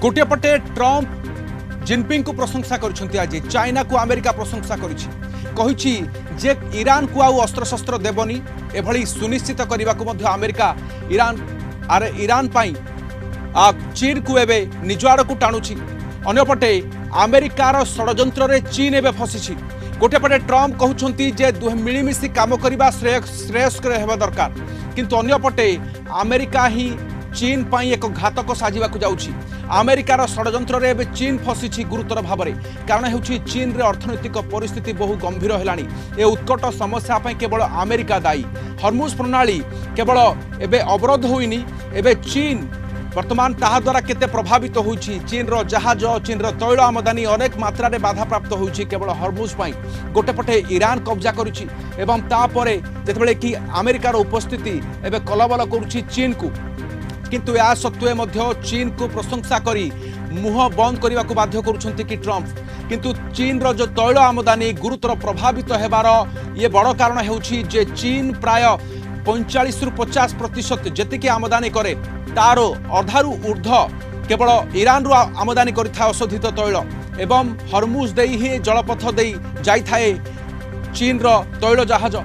गोटे पटे Trump Jinping को प्रशंसा कर आज चाइना को अमेरिका प्रशंसा कही जे ईरान को आउ अस्त्रशस्त्र देवनी एभली सुनिश्चित करने को अमेरिका ईरान पाई चीन को एबे निज आड़ को टाणुछि। अन्यपटे अमेरिकार षड्यंत्र रे चीन एबे फसिछि। गोटे पटे ट्रंप कहउछंती जे मिलिमिशि काम करबा श्रेयस्कर हेबा दरकार, किंतु अन्यपटे अमेरिका ही चीन पाई एक घातक साजिबा को जाउछि। अमेरिकार षड्यंत्र रे एबे चीन फसिछि गुरुतर भाव में, कारण हेउछि चीन रे अर्थनैतिक परिस्थिति बहु गंभीर हेलानी। ए उत्कट समस्या पाई केवल अमेरिका दायी। हर्मुज प्रणाली केवल एबे अवरोध होइनी, एबे चीन वर्तमान ताहा द्वारा केते प्रभावित होइछि। चीन रो जहाज, चीन रो तैल आमदानी अनेक मात्रा रे बाधा प्राप्त होइछि केवल हर्मुज पाई। गोटे पटे ईरान कब्जा करुछि एवं तापरे जेतेबेले कि अमेरिकार उपस्थिति एबे कलबल करुछि चीन को, किंतु या सत्वे मध्य चीन को प्रशंसा करी मुह बंद करने को बाध्य करुछंती कि ट्रंप। किंतु चीन रो जो तैल आमदानी गुरुतर प्रभावित हेबार ये बड़ कारण हेउछि जे चीन प्राय 45 रु 50% जेतिकी आमदानी करे तारो अधारु ऊर्ध केवल ईरान रु आमदानी करिथा अशोधित तैल एवं हर्मुज देई ही जलपथ देई जाई थाए चीन रो तैल जहाज।